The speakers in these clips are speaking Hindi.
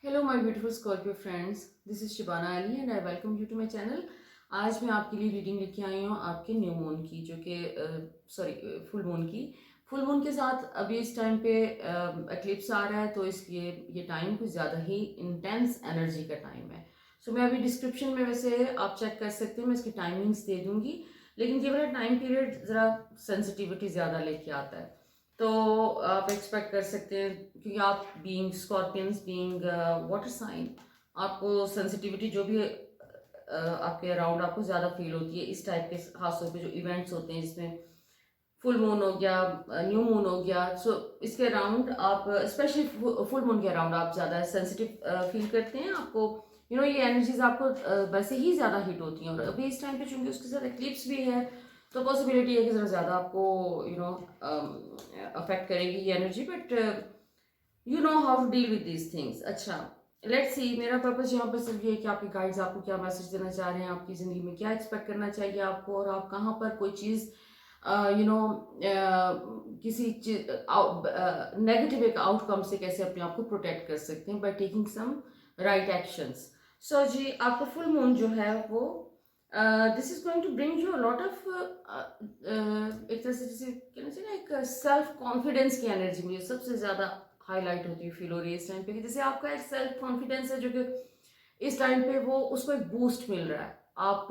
Hello my beautiful Scorpio friends, this is Shibana Ali and I welcome you to my channel. आज मैं आपके लिए रीडिंग लेके आई हूँ आपके न्यू मून की, जो कि सॉरी फुल मून की। फुल मून के साथ अभी इस टाइम पे एक्लिप्स आ रहा है, तो इसलिए ये टाइम कुछ ज़्यादा ही इंटेंस एनर्जी का टाइम है। सो मैं अभी डिस्क्रिप्शन में वैसे आप चेक कर सकते हैं, मैं इसकी टाइमिंग्स दे दूँगी, लेकिन ये वाला टाइम पीरियड ज़रा सेंसिटिविटी ज़्यादा लेके आता है। तो आप एक्सपेक्ट कर सकते हैं, क्योंकि आप being scorpions, being water sign, आपको सेंसिटिविटी जो भी आपके अराउंड आपको ज़्यादा फील होती है इस टाइप के खासतौर पे जो इवेंट्स होते हैं, जिसमें फुल मून हो गया, न्यू मून हो गया। सो इसके अराउंड आप स्पेशली फुल मून के अराउंड आप ज़्यादा सेंसिटिव फील करते हैं। आपको ये एनर्जीज आपको वैसे ही ज़्यादा हिट होती हैं, और अभी इस टाइम पे चूंकि उसके साथ एक्लिप्स भी है, तो पॉसिबिलिटी है कि ज़रा ज़्यादा आपको अफेक्ट करेगी ये energy. But you know how to deal with these things. अच्छा, लेट्स सी। मेरा पर्पस यहाँ पर सिर्फ ये है कि आपके गाइड्स आपको क्या मैसेज देना चाह रहे हैं, आपकी ज़िंदगी में क्या एक्सपेक्ट करना चाहिए आपको, और आप कहाँ पर कोई चीज़ किसी नेगेटिव एक आउटकम से कैसे अपने आप को प्रोटेक्ट कर सकते हैं by taking some right actions. So जी, आपका फुल मून जो है वो this is going to bring you a lot of एक तरह से जैसे कहना चाहिए ना, एक सेल्फ कॉन्फिडेंस की एनर्जी मुझे सबसे ज्यादा हाईलाइट होती है, फील हो रही है इस टाइम पे, कि जैसे आपका एक सेल्फ कॉन्फिडेंस है जो कि इस टाइम पे वो उसको एक बूस्ट मिल रहा है। आप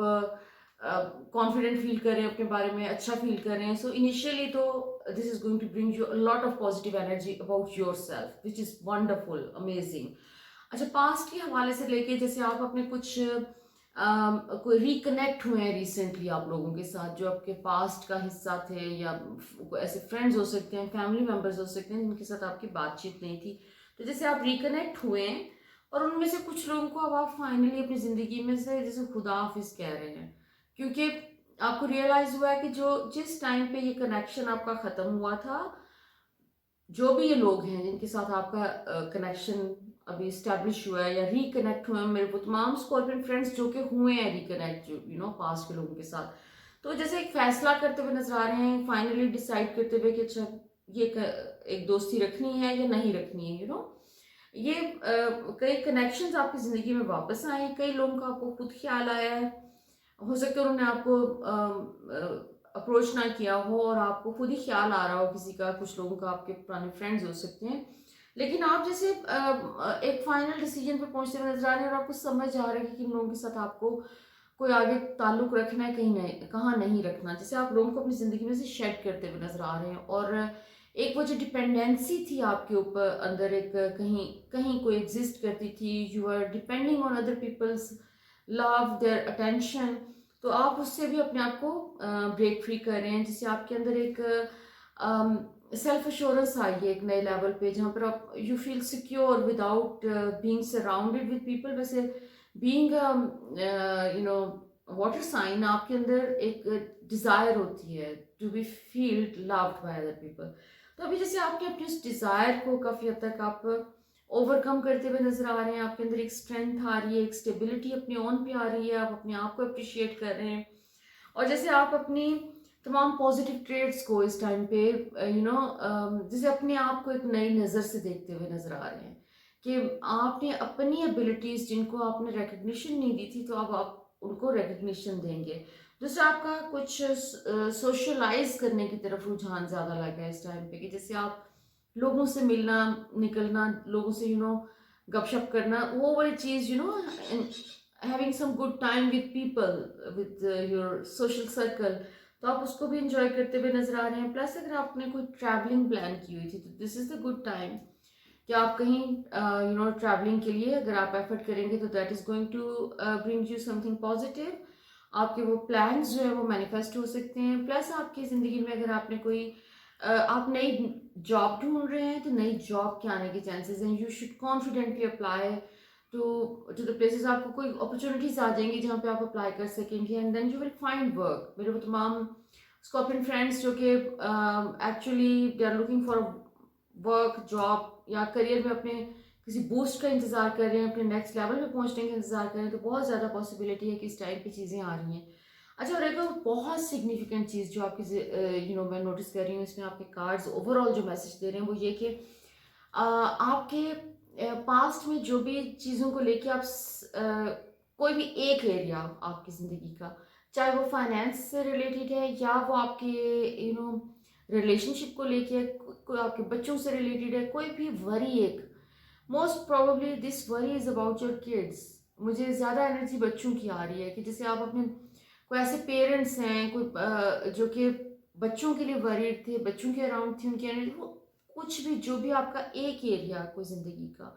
कॉन्फिडेंट फील करें, अपने बारे में अच्छा फील करें। सो इनिशियली तो this is going to bring you a lot of positive energy about yourself, which is wonderful, amazing. अच्छा, पास्ट के हवाले से लेके जैसे आप अपने कुछ कोई रिकनेक्ट हुए हैं रिसेंटली आप लोगों के साथ, जो आपके पास्ट का हिस्सा थे, या ऐसे फ्रेंड्स हो सकते हैं, फैमिली मेंबर्स हो सकते हैं जिनके साथ आपकी बातचीत नहीं थी। तो जैसे आप रिकनेक्ट हुए हैं, और उनमें से कुछ लोगों को अब आप फाइनली अपनी जिंदगी में से जैसे खुदा हाफिज कह रहे हैं, क्योंकि आपको रियलाइज हुआ है कि जो जिस टाइम पे ये कनेक्शन आपका खत्म हुआ था, जो भी ये लोग हैं जिनके साथ आपका कनेक्शन अभी स्टैब्लिश हुआ है या रिकनेक्ट हुए हैं, मेरे को तमाम स्कॉर्पियन फ्रेंड्स जो कि हुए हैं रिकनेक्ट, जो पास्ट के लोगों के साथ, तो जैसे एक फैसला करते हुए नजर आ रहे हैं, फाइनली डिसाइड करते हुए कि अच्छा, ये एक दोस्ती रखनी है या नहीं रखनी है। ये कई कनेक्शंस आपकी जिंदगी में वापस आए हैं, कई लोगों का आपको खुद ख्याल आया है। हो सकता है उन्होंने आपको अप्रोच ना किया हो और आपको खुद ही ख्याल आ रहा हो किसी का, कुछ लोगों का आपके पुराने फ्रेंड्स हो सकते हैं। लेकिन आप जैसे एक फाइनल डिसीजन पे पहुंचते हुए नजर आ रहे हैं, और आपको समझ आ रहा है कि किन लोगों के साथ आपको कोई आगे ताल्लुक रखना है, कहीं नहीं, कहाँ नहीं रखना। जैसे आप लोगों को अपनी जिंदगी में से शेड करते हुए नजर आ रहे हैं, और एक वो जो डिपेंडेंसी थी आपके ऊपर अंदर, एक कहीं कहीं कोई एग्जिस्ट करती थी, you are depending on other people's love, their attention, तो आप उससे भी अपने आप को ब्रेक फ्री कर रहे हैं, जिससे आपके अंदर एक सेल्फ एश्योरेंस आई है एक नए लेवल पे, जहाँ पर आप you feel secure without being surrounded with people. वैसे बीइंग वाटर साइन, आपके अंदर एक डिजायर होती है to be feel loved by other people. तो अभी जैसे आपके अपने उस डिजायर को काफी हद तक आप ओवरकम करते हुए नजर आ रहे हैं, आपके अंदर एक स्ट्रेंथ आ रही है, एक स्टेबिलिटी अपने ओन पे आ रही है, आप अपने आप को अप्रिशिएट कर रहे हैं। और जैसे आप अपनी तमाम पॉजिटिव ट्रेड्स को इस टाइम पे जैसे अपने आप को एक नई नज़र से देखते हुए नजर आ रहे हैं, कि आपने अपनी एबिलिटीज जिनको आपने रिकग्निशन नहीं दी थी, तो अब आप उनको रिकग्निशन देंगे। दूसरा, आपका कुछ सोशलाइज करने की तरफ रुझान ज़्यादा लगा है इस टाइम पे, कि जैसे आप लोगों से मिलना, निकलना, लोगों से गपशप करना, वो वाली चीज़, having some good time with people, with your social circle, तो आप उसको भी इंजॉय करते हुए नजर आ रहे हैं। प्लस अगर आपने कोई ट्रैवलिंग प्लान की हुई थी, तो this is the good time कि आप कहीं ट्रैवलिंग के लिए अगर आप एफर्ट करेंगे, तो that is going to bring you something positive. आपके वो प्लान्स जो है वो मैनिफेस्ट हो सकते हैं। प्लस आपकी ज़िंदगी में अगर आपने कोई आप नई जॉब ढूंढ रहे हैं, तो नई जॉब के आने के चांसेस हैं। You should confidently apply to to the places. आपको कोई अपॉर्चुनिटीज आ जाएंगी जहाँ पे आप अप्लाई कर सकेंगे, and then you will find work. मेरे वो तमाम स्कॉर्पियन फ्रेंड्स जो कि actually they are looking for work, job या करियर में अपने किसी बूस्ट का इंतजार कर रहे हैं, अपने नेक्स्ट लेवल पे पहुंचने का इंतजार कर रहे हैं, तो बहुत ज़्यादा पॉसिबिलिटी है कि इस टाइप की चीज़ें आ रही हैं। अच्छा, और एक और बहुत सिग्निफिकेंट चीज़ जो आपकी मैं नोटिस कर रही हूँ इसमें, आपके कार्ड्स ओवरऑल जो मैसेज दे रहे हैं वो ये कि आपके पास्ट में जो भी चीज़ों को लेके आप कोई भी एक एरिया आपकी ज़िंदगी का, चाहे वो फाइनेंस से रिलेटेड है या वो आपके रिलेशनशिप को लेके है, कोई आपके बच्चों से रिलेटेड है, कोई भी वरी एक, most probably this worry is about your kids. मुझे ज़्यादा एनर्जी बच्चों की आ रही है कि जैसे आप अपने कोई ऐसे पेरेंट्स हैं कोई जो कि बच्चों के लिए वरीड थे, बच्चों के अराउंड थी उनकी एनर्जी, वो कुछ भी जो भी आपका एक एरिया कोई ज़िंदगी का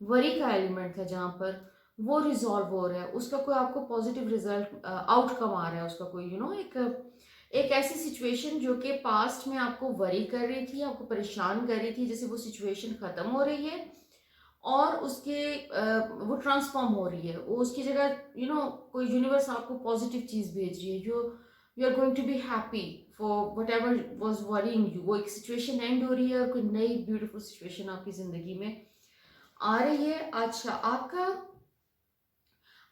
वरी का एलिमेंट था जहाँ पर वो रिजॉल्व हो रहा है, उसका कोई आपको पॉजिटिव रिजल्ट आउटकम आ रहा है, उसका कोई एक एक ऐसी सिचुएशन जो कि पास्ट में आपको वरी कर रही थी, आपको परेशान कर रही थी, जैसे वो सिचुएशन खत्म हो रही है और उसके वो ट्रांसफॉर्म हो रही है, वो उसकी जगह कोई यूनिवर्स आपको पॉजिटिव चीज़ भेज रही है जो you are going to be happy for whatever was worrying you. वो एक सिचुएशन एंड हो रही है और कोई नई ब्यूटीफुल सिचुएशन आपकी ज़िंदगी में आ रही है। अच्छा, आपका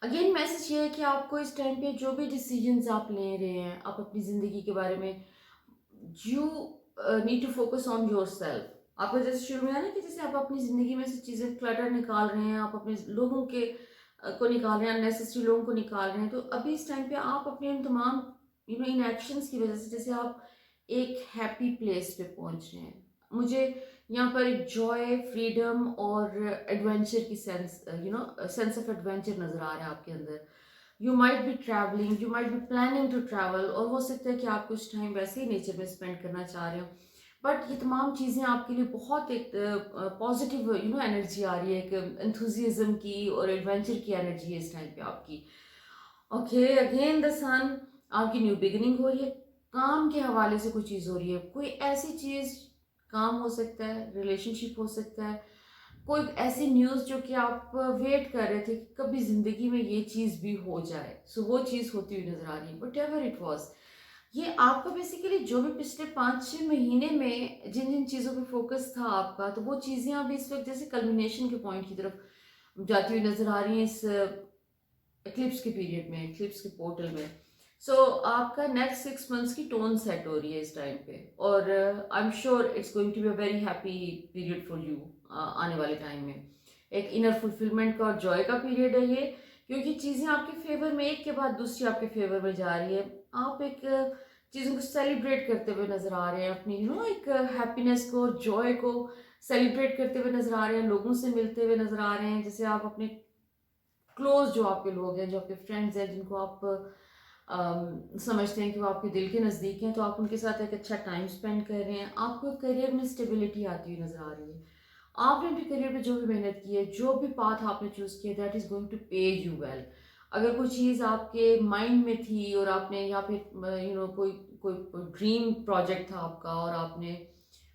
अगेन मैसेज ये है कि आपको इस टाइम पे जो भी डिसीजंस आप ले रहे हैं आप अपनी ज़िंदगी के बारे में, you need to focus on yourself. आपको जैसे शुरू में है ना कि जैसे आप अपनी ज़िंदगी में से चीज़ें क्लटर निकाल रहे हैं, आप अपने लोगों के को निकाल रहे हैं, अननेसेसरी लोगों को निकाल रहे हैं, तो अभी इस टाइम पे आप अपने इन तमाम इन एक्शंस की वजह से जैसे आप एक हैप्पी प्लेस पे पहुंच रहे हैं। मुझे यहाँ पर एक जॉय, फ्रीडम और एडवेंचर की सेंस ऑफ एडवेंचर नज़र आ रहा है आपके अंदर। You might be travelling, you might be planning to travel, और हो सकता है कि आप कुछ टाइम वैसे ही नेचर में स्पेंड करना चाह रहे हो, बट ये तमाम चीज़ें आपके लिए बहुत एक पॉजिटिव एनर्जी आ रही है, एक एंथुजियाज्म की और एडवेंचर की एनर्जी है इस टाइम पे आपकी। ओके, अगेन द सन, आपकी न्यू बिगिनिंग हो रही है, काम के हवाले से कोई चीज़ हो रही है, कोई ऐसी चीज़, काम हो सकता है, रिलेशनशिप हो सकता है, कोई ऐसी न्यूज़ जो कि आप वेट कर रहे थे कि कभी ज़िंदगी में ये चीज़ भी हो जाए, सो वो चीज़ होती हुई नज़र आ रही है, वट एवर इट वॉज। ये आपका बेसिकली जो भी पिछले 5-6 महीने में जिन जिन चीज़ों पे फोकस था आपका, तो वो चीज़ें अभी इस वक्त जैसे कल्मिनेशन के पॉइंट की तरफ जाती हुई नज़र आ रही हैं इस एक्लिप्स के पीरियड में, एक्लिप्स के पोर्टल में। सो आपका नेक्स्ट 6 मंथ्स की टोन सेट हो रही है इस टाइम पे, और I am sure it's going to be a very happy period for you आने वाले टाइम में। एक इनर फुलफिलमेंट का और जॉय का पीरियड है ये, क्योंकि चीज़ें आपके फेवर में एक के बाद दूसरी आपके फेवर में जा रही है। आप एक चीज़ों को सेलिब्रेट करते हुए नज़र आ रहे हैं, अपनी एक हैप्पीनेस को, जॉय को सेलिब्रेट करते हुए नज़र आ रहे हैं, लोगों से मिलते हुए नज़र आ रहे हैं, जैसे आप अपने क्लोज जो आपके लोग हैं, जो आपके फ्रेंड्स हैं, जिनको आप समझते हैं कि वो आपके दिल के नज़दीक हैं, तो आप उनके साथ एक अच्छा टाइम स्पेंड कर रहे हैं। आपको करियर में स्टेबिलिटी आती हुई नज़र आ रही है। आपने अपने करियर में जो भी मेहनत की है, जो भी पाथ आपने चूज़ किया, दैट इज़ गोइंग टू पे यू वेल। अगर कोई चीज़ आपके माइंड में थी और आपने, या फिर कोई कोई ड्रीम प्रोजेक्ट था आपका और आपने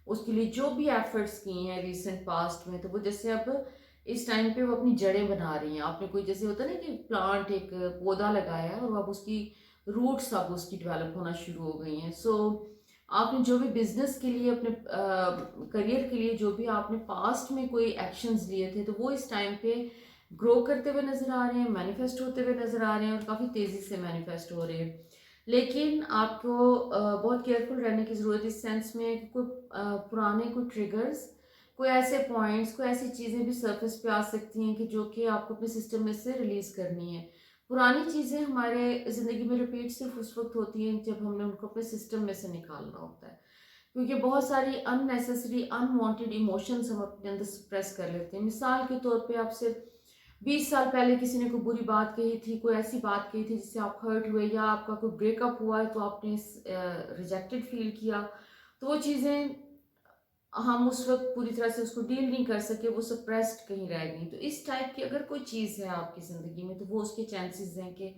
उसके लिए जो भी एफर्ट्स किए हैं रिसेंट पास्ट में, तो वो जैसे अब इस टाइम पे वो अपनी जड़ें बना रही हैं। आपने कोई जैसे होता है ना कि प्लांट, एक पौधा लगाया है और अब उसकी रूट्स अब उसकी डेवलप होना शुरू हो गई हैं। सो आपने जो भी बिजनेस के लिए, अपने करियर के लिए जो भी आपने पास्ट में कोई एक्शंस लिए थे, तो वो इस टाइम पे ग्रो करते हुए नज़र आ रहे हैं, मैनिफेस्ट होते हुए नज़र आ रहे हैं, और काफ़ी तेज़ी से मैनिफेस्ट हो रहे हैं। लेकिन आपको बहुत केयरफुल रहने की ज़रूरत है इस सेंस में कि कोई पुराने कोई ट्रिगर्स, कोई ऐसे पॉइंट्स, कोई ऐसी चीज़ें भी सरफेस पे आ सकती हैं कि जो कि आपको अपने सिस्टम में से रिलीज़ करनी है। पुरानी चीज़ें हमारे ज़िंदगी में रिपीट सिर्फ उस वक्त होती हैं जब हमने उनको अपने सिस्टम में से निकालना होता है, क्योंकि बहुत सारी अननेसेसरी अनवांटेड इमोशंस हम अपने अंदर सप्रेस कर लेते हैं। मिसाल के तौर पे आपसे 20 साल पहले किसी ने कोई बुरी बात कही थी, कोई ऐसी बात कही थी जिससे आप हर्ट हुए, या आपका कोई ब्रेकअप हुआ है तो आपने रिजेक्टेड फील किया, तो वो चीज़ें हम उस वक्त पूरी तरह से उसको डील नहीं कर सके, वो सप्रेस्ड कहीं रह गई। तो इस टाइप की अगर कोई चीज़ है आपकी ज़िंदगी में, तो वो उसके चांसेस हैं कि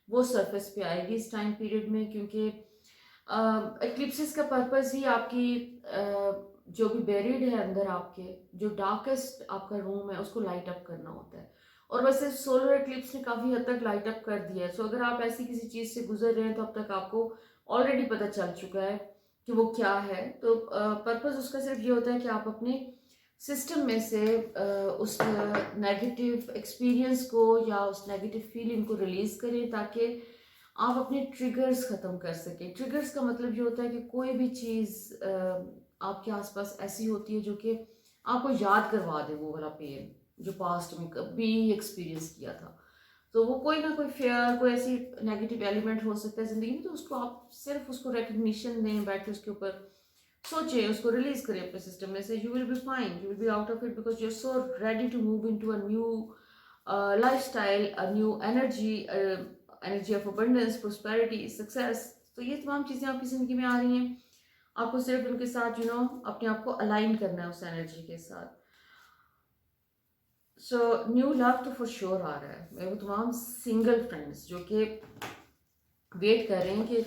वो सरफेस पे आएगी इस टाइम पीरियड में, क्योंकि एक्लिप्सिस का पर्पस ही आपकी जो भी बेरिड है अंदर आपके, जो डार्केस्ट आपका रूम है उसको लाइट अप करना होता है, और वैसे सोलर एक्लिप्स ने काफ़ी हद तक लाइट अप कर दिया है। सो अगर आप ऐसी किसी चीज़ से गुजर रहे हैं तो अब तक आपको ऑलरेडी पता चल चुका है कि वो क्या है। तो पर्पस उसका सिर्फ ये होता है कि आप अपने सिस्टम में से उस नेगेटिव एक्सपीरियंस को या उस नेगेटिव फीलिंग को रिलीज़ करें, ताकि आप अपने ट्रिगर्स ख़त्म कर सकें। ट्रिगर्स का मतलब ये होता है कि कोई भी चीज़ आपके आसपास ऐसी होती है जो कि आपको याद करवा दे वो वाला पेन। जो पास्ट में कभी एक्सपीरियंस किया था। तो वो कोई ना कोई फेयर, कोई ऐसी नेगेटिव एलिमेंट हो सकता है ज़िंदगी में, तो उसको आप सिर्फ उसको रिकग्निशन दें, बैठ के उसके ऊपर सोचें, उसको रिलीज करें अपने सिस्टम में से। You will be fine, you will be out of it, because you are so ready to move into a new lifestyle, a new energy, energy of abundance, prosperity, success. तो ये तमाम चीज़ें आपकी ज़िंदगी में आ रही हैं, आपको सिर्फ उनके साथ अपने आप को अलाइन करना है उस एनर्जी के साथ। सो न्यू लव तो फॉर श्योर आ रहा है। मेरे को तमाम सिंगल फ्रेंड्स जो कि वेट कर रहे हैं कि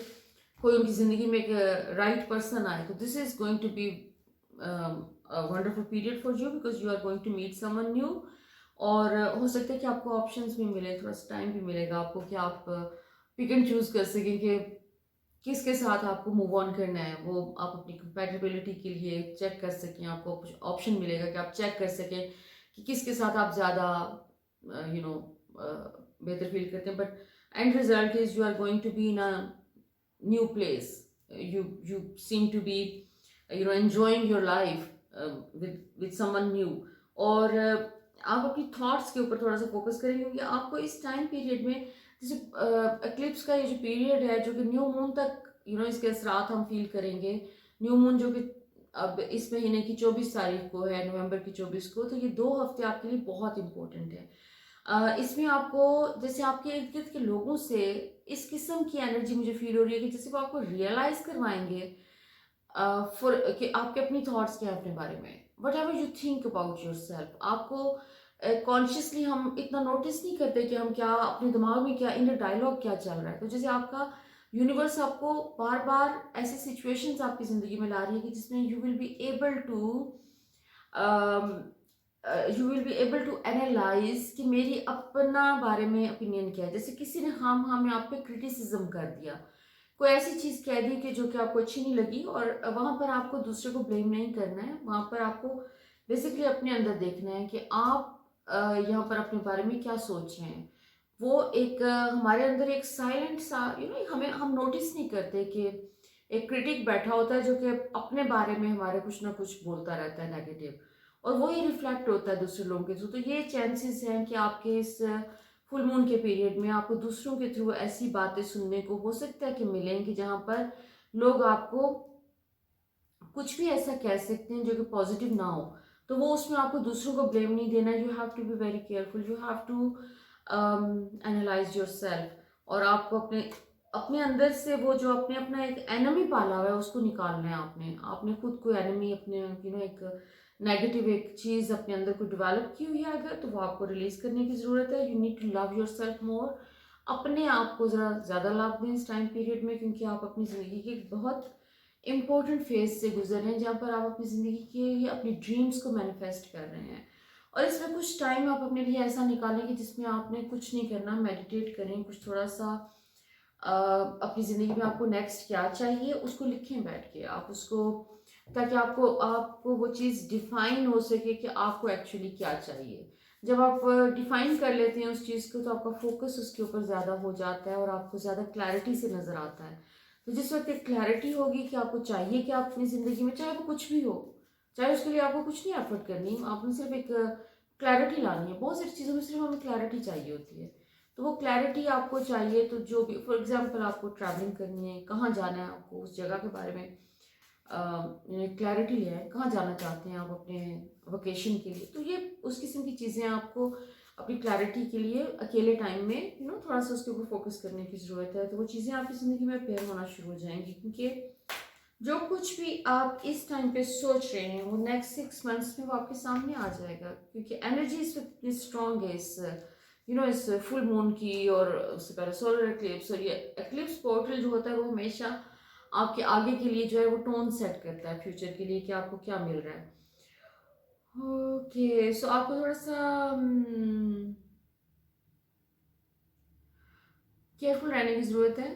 कोई उनकी ज़िंदगी में एक राइट पर्सन आए, तो this is going to be wonderful period for you, because you are going to meet someone new. और हो सकता है कि आपको ऑप्शंस भी मिले, थोड़ा सा टाइम भी मिलेगा आपको कि आप पिक एंड चूज़ कर सकें कि किसके साथ आपको मूव ऑन करना है। वो आप अपनी कंपैटिबिलिटी के लिए चेक कर सकें, आपको कुछ ऑप्शन मिलेगा कि आप चेक कर सकें कि किसके साथ आप ज़्यादा बेहतर फील करते हैं। But end result is you are going to be in a new place, you seem to be enjoying your life with someone new। और आप अपनी थॉट्स के ऊपर थोड़ा सा फोकस करेंगे, क्योंकि आपको इस टाइम पीरियड में, जैसे एक्लिप्स का ये जो पीरियड है, जो कि न्यू मून तक इसके असरात हम फील करेंगे। न्यू मून जो कि अब इस महीने की 24 तारीख को है, नवंबर की 24 को, तो ये 2 हफ्ते आपके लिए बहुत इंपॉर्टेंट है। इसमें आपको, जैसे आपके इर्द गिर्द के लोगों से इस किस्म की एनर्जी मुझे फील हो रही है कि जैसे वो आपको रियलाइज करवाएंगे फॉर कि आपके अपनी थॉट्स क्या है अपने बारे में, what ever you think about yourself. आपको कॉन्शियसली हम इतना नोटिस नहीं करते कि हम क्या, अपने दिमाग में क्या इनर डायलॉग क्या चल रहा है। तो जैसे आपका यूनिवर्स आपको बार बार ऐसी सिचुएशंस आपकी ज़िंदगी में ला रही है कि जिसमें you will be able to analyse कि मेरी अपना बारे में ओपिनियन क्या है। जैसे किसी ने हाँ में आप पे क्रिटिसिज्म कर दिया, कोई ऐसी चीज़ कह दी कि जो कि आपको अच्छी नहीं लगी, और वहाँ पर आपको दूसरे को ब्लेम नहीं करना है। वहाँ पर आपको बेसिकली अपने अंदर देखना है कि आप यहाँ पर अपने बारे में क्या सोच रहे हैं। वो एक हमारे अंदर एक साइलेंट सा हमें, हम नोटिस नहीं करते कि एक क्रिटिक बैठा होता है जो कि अपने बारे में हमारे कुछ ना कुछ बोलता रहता है नेगेटिव, और वो ही रिफ्लेक्ट होता है दूसरे लोगों के थ्रू। तो ये चांसेस हैं कि आपके इस फुल मून के पीरियड में आपको दूसरों के थ्रू ऐसी बातें सुनने को हो सकता है कि मिलेंगी, जहाँ पर लोग आपको कुछ भी ऐसा कह सकते हैं जो कि पॉजिटिव ना हो। तो वो उसमें आपको दूसरों को ब्लेम नहीं देना। You have to be very careful, you have to analyse yourself, और आपको अपने अपने अंदर से वो जो अपने अपना एक एनिमी पाला हुआ है उसको निकालना है। आपने आपने खुद को एनिमी, अपने एक नेगेटिव एक चीज़ अपने अंदर को डेवलप की हुई है अगर, तो वो आपको रिलीज करने की ज़रूरत है। You need to love yourself more. अपने आप को ज़रा ज़्यादा लव दें इस टाइम पीरियड में, क्योंकि आप अपनी ज़िंदगी के एक बहुत इम्पोर्टेंट फेज से गुजर रहे हैं, जहाँ पर आप अपनी ज़िंदगी के अपनी ड्रीम्स को मैनिफेस्ट कर रहे हैं। और इसमें कुछ टाइम आप अपने लिए ऐसा निकालें कि जिसमें आपने कुछ नहीं करना, मेडिटेट करें, कुछ थोड़ा सा अपनी ज़िंदगी में आपको नेक्स्ट क्या चाहिए उसको लिखें बैठ के आप उसको, ताकि आपको आपको वो चीज़ डिफाइन हो सके कि आपको एक्चुअली क्या चाहिए। जब आप डिफाइन कर लेते हैं उस चीज़ को, तो आपका फोकस उसके ऊपर ज़्यादा हो जाता है और आपको ज़्यादा क्लैरिटी से नज़र आता है। तो जिस वक्त एक क्लैरिटी होगी कि आपको चाहिए कि आप अपनी ज़िंदगी में, चाहे वो कुछ भी हो, चाहे उसके लिए आपको कुछ नहीं एफर्ट करनी, आपने सिर्फ एक क्लैरिटी लानी है। बहुत सारी चीज़ों में सिर्फ हमें क्लैरिटी चाहिए होती है। तो वो क्लैरिटी आपको चाहिए, तो जो भी, फॉर एग्जांपल आपको ट्रैवलिंग करनी है, कहाँ जाना है आपको, उस जगह के बारे में क्लैरिटी है, कहाँ जाना चाहते हैं आप अपने वोकेशन के लिए, तो ये उस किस्म की चीज़ें आपको अपनी क्लैरिटी के लिए अकेले टाइम में थोड़ा सा उसके ऊपर फोकस करने की ज़रूरत है। तो वो चीज़ें आपकी ज़िंदगी में अपेयर होना शुरू हो जाएंगी, क्योंकि जो कुछ भी आप इस टाइम पे सोच रहे हैं वो नेक्स्ट 6 मंथ्स में वो आपके सामने आ जाएगा, क्योंकि एनर्जी इतनी स्ट्रॉन्ग है इस इस फुल मून की, और उससे पहले सोलर एक्लिप्स। और ये एक्लिप्स पोर्टल जो होता है वो हमेशा आपके आगे के लिए जो है वो टोन सेट करता है फ्यूचर के लिए कि आपको क्या मिल रहा है। ओके, सो आपको थोड़ा सा केयरफुल रहने की ज़रूरत है।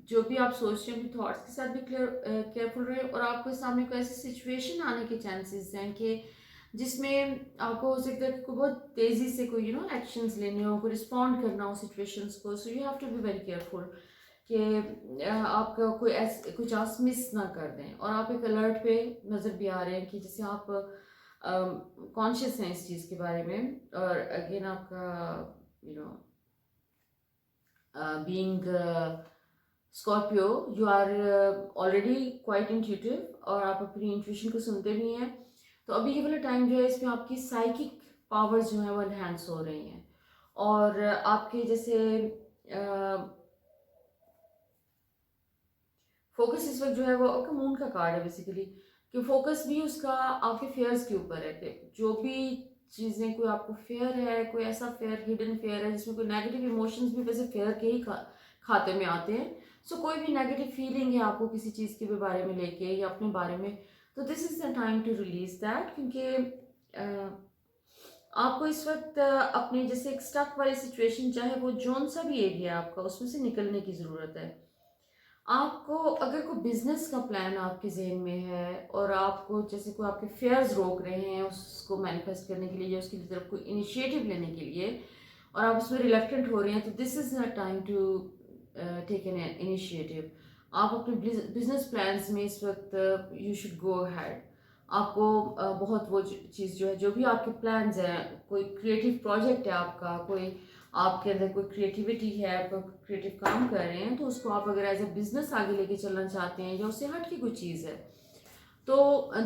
जो भी आप सोच रहे हैं अपने थॉट्स के साथ भी केयरफुल रहे, और आपके सामने कोई ऐसी सिचुएशन आने के चांसेस हैं कि जिसमें आपको हो सकता है कि कोई बहुत तेज़ी से कोई एक्शंस लेने हो, कोई रिस्पॉन्ड करना हो सिचुएशंस को। So you have to be very careful कि आपका कोई कोई चांस मिस ना कर दें। और आप एक अलर्ट पे नज़र भी आ रहे हैं कि जैसे आप कॉन्शियस हैं इस चीज़ के बारे में। और अगेन आपका you know being Scorpio, you are already quite intuitive और आप अपनी इंट्यूशन को सुनते भी हैं। तो अभी ये वाला टाइम जो है इसमें आपकी साइकिक पावर्स जो है वो एनहेंस हो रही हैं। और आपके जैसे फोकस इस वक्त जो है वो आपका मून का कार्ड है बेसिकली, कि फोकस भी उसका आपके फेयर्स के ऊपर है कि जो भी चीज़ें, कोई आपको फेयर है, कोई ऐसा फेयर, हिडन फेयर है जिसमें कोई नेगेटिव इमोशंस भी वैसे फेयर के ही खाते में आते हैं। सो कोई भी नेगेटिव फीलिंग है आपको किसी चीज़ के भी बारे में लेके या अपने बारे में, तो this is the time to release that. क्योंकि आपको इस वक्त अपने जैसे एक स्टक वाली सिचुएशन, चाहे वो जोन सा भी एरिया आपका, उसमें से निकलने की ज़रूरत है। आपको अगर कोई बिजनेस का प्लान आपके जहन में है और आपको जैसे कोई आपके फेयर्स रोक रहे हैं उसको मैनिफेस्ट करने के लिए या उसकी तरफ कोई इनिशिएटिव लेने के लिए, और आप उसमें रिलेक्टेंट हो रहे हैं, तो this is the time to take an initiative. आप अपने बिजनेस प्लान्स में इस वक्त यू शुड गो अहेड। आपको बहुत वो चीज़ जो है, जो भी आपके प्लान्स हैं, कोई क्रिएटिव प्रोजेक्ट है आपका, कोई आपके अंदर कोई क्रिएटिविटी है, आप क्रिएटिव काम कर रहे हैं, तो उसको आप अगर एज अ बिजनेस आगे लेके चलना चाहते हैं या उससे हट की कोई चीज़ है, तो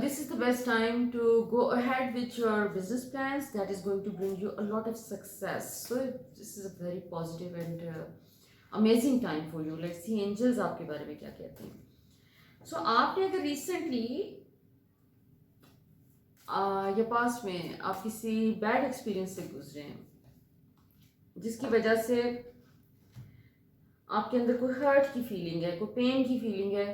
this is the best time to go ahead with your business plans that is going to bring you a lot of success. So this is a very positive and amazing time for you. Let's see angels आपके बारे में क्या कहते हैं। सो आपने अगर रिसेंटली या पास्ट में आप किसी बैड एक्सपीरियंस से गुजरे हैं जिसकी वजह से आपके अंदर कोई हर्ट की फीलिंग है, कोई पेन की फीलिंग है,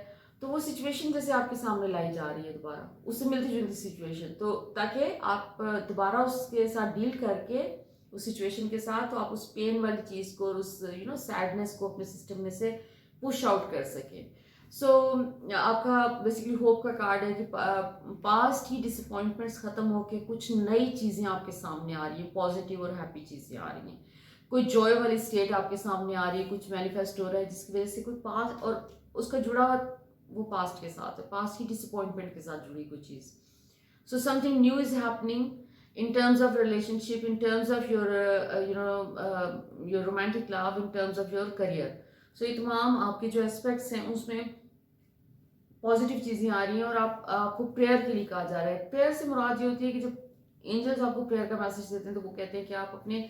तो वो सिचुएशन जैसे आपके सामने लाई जा रही है दोबारा, उससे मिलती जुलती सिचुएशन, तो ताकि आप दोबारा उसके साथ डील करके उस सिचुएशन के साथ, तो आप उस पेन वाली चीज़ को और उस सैडनेस को अपने सिस्टम में से पुश आउट कर सकें। सो आपका बेसिकली होप का कार्ड है कि पास्ट ही डिसअपॉइंटमेंट्स खत्म होके कुछ नई चीज़ें आपके सामने आ रही है, पॉजिटिव और हैप्पी चीज़ें आ रही हैं, कोई जॉय वाली स्टेट आपके सामने आ रही है, कुछ मैनिफेस्ट हो रहा है जिसकी वजह से कोई पास्ट और उसका जुड़ा हुआ वो पास्ट के साथ है, पास्ट की डिसअपॉइंटमेंट के साथ जुड़ी कोई चीज़। So something new is happening in terms of relationship, in terms of your your romantic love, in terms of your career. So ये तमाम आपके जो एस्पेक्ट्स हैं उसमें पॉजिटिव चीज़ें आ रही हैं और आपको प्रेयर के लिए कहा जा रहा है। प्रेयर से मुराद ये होती है कि जब एंजल्स आपको प्रेयर का मैसेज देते हैं तो वो कहते हैं कि आप अपने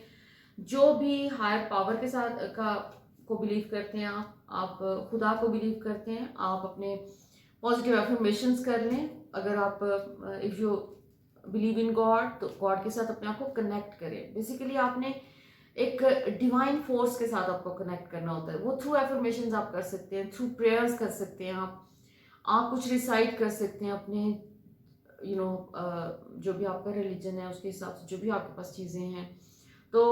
जो भी हायर पावर के साथ को बिलीव करते हैं, आप खुदा को बिलीव करते हैं, आप अपने पॉजिटिव एफर्मेशंस कर लें। अगर आप if you believe in God, तो गॉड के साथ अपने आप को कनेक्ट करें। बेसिकली आपने एक डिवाइन फोर्स के साथ आपको कनेक्ट करना होता है, वो थ्रू एफर्मेशंस आप कर सकते हैं, थ्रू प्रेयर्स कर सकते हैं, आप कुछ रिसाइट कर सकते हैं अपने जो भी आपका रिलीजन है उसके हिसाब से, जो भी आपके पास चीज़ें हैं, तो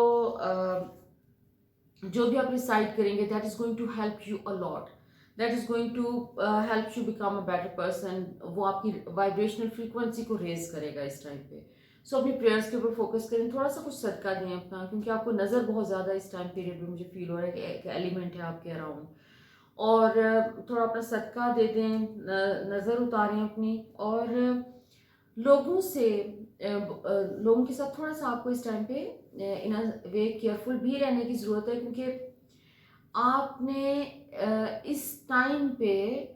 जो भी आप रिसाइट करेंगे that is going to help you a lot, that is going to help you become a better person. वो आपकी वाइब्रेशनल फ्रीक्वेंसी को रेज करेगा इस टाइम पे। सो अपनी प्रेयर्स के ऊपर फोकस करें, थोड़ा सा कुछ सदका दें अपना, क्योंकि आपको नज़र बहुत ज़्यादा इस टाइम पीरियड में मुझे फील हो रहा है कि एक एलिमेंट है आपके अराउंड, और थोड़ा अपना सदका दे दें, नज़र उतारें अपनी, और लोगों से लोगों के साथ थोड़ा सा आपको इस टाइम पे इन अ वे केयरफुल भी रहने की ज़रूरत है, क्योंकि आपने इस टाइम पे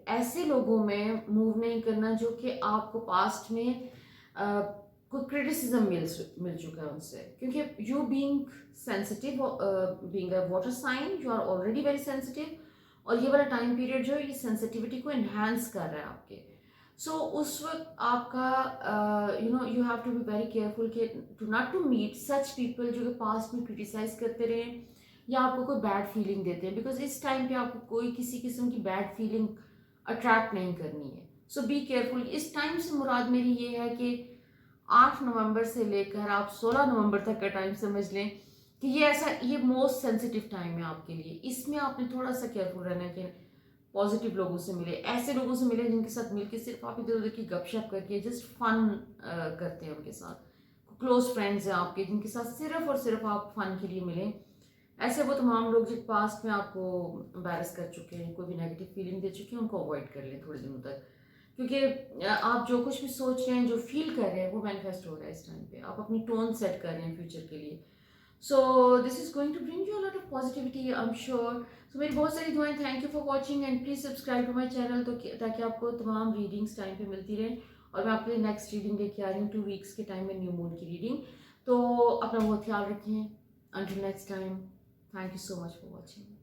ऐसे लोगों में मूव नहीं करना जो कि आपको पास्ट में कोई क्रिटिसिज्म मिल चुका है उनसे, क्योंकि you being sensitive, being a water sign, you are already very sensitive, और ये वाला टाइम पीरियड जो है ये सेंसिटिविटी को एनहांस कर रहा है आपके। सो उस वक्त आपका you have to be very careful कि to not to meet such people जो कि पास्ट में क्रिटिसाइज करते रहे या आपको कोई बैड फीलिंग देते हैं, बिकॉज इस टाइम पे आपको कोई किसी किस्म की बैड फीलिंग अट्रैक्ट नहीं करनी है। सो बी केयरफुल। इस टाइम से मुराद मेरी ये है कि 8 नवंबर से लेकर आप 16 नवंबर तक का टाइम समझ लें कि ये मोस्ट सेंसिटिव टाइम है आपके लिए। इसमें आपने थोड़ा सा केयरफुल रहना है कि पॉजिटिव लोगों से मिले, ऐसे लोगों से मिले जिनके साथ मिलके सिर्फ आप इधर उधर की गपशप करके जस्ट फन करते हैं, उनके साथ क्लोज फ्रेंड्स हैं आपके जिनके साथ सिर्फ और सिर्फ आप फन के लिए मिलें। ऐसे वो तमाम लोग जो पास्ट में आपको एम्बैरस कर चुके हैं, कोई भी नेगेटिव फीलिंग दे चुके हैं, उनको अवॉइड कर लें थोड़े दिनों तक, क्योंकि आप जो कुछ भी सोच रहे हैं, जो फील कर रहे हैं, वो मैनिफेस्ट हो रहा है इस टाइम पे। आप अपनी टोन सेट कर रहे हैं फ्यूचर के लिए। So this is going to bring you a lot of positivity, I am sure. So मेरी बहुत सारी दुआएं। Thank you for watching and please subscribe to my channel, तो ताकि आपको तमाम रीडिंग्स टाइम पे मिलती रहे। और मैं आपके लिए नेक्स्ट रीडिंग लेके आ रही हूँ 2 वीक्स के टाइम में, न्यू मून की रीडिंग। तो अपना बहुत ख्याल रखें। Until next time, thank you so much for watching.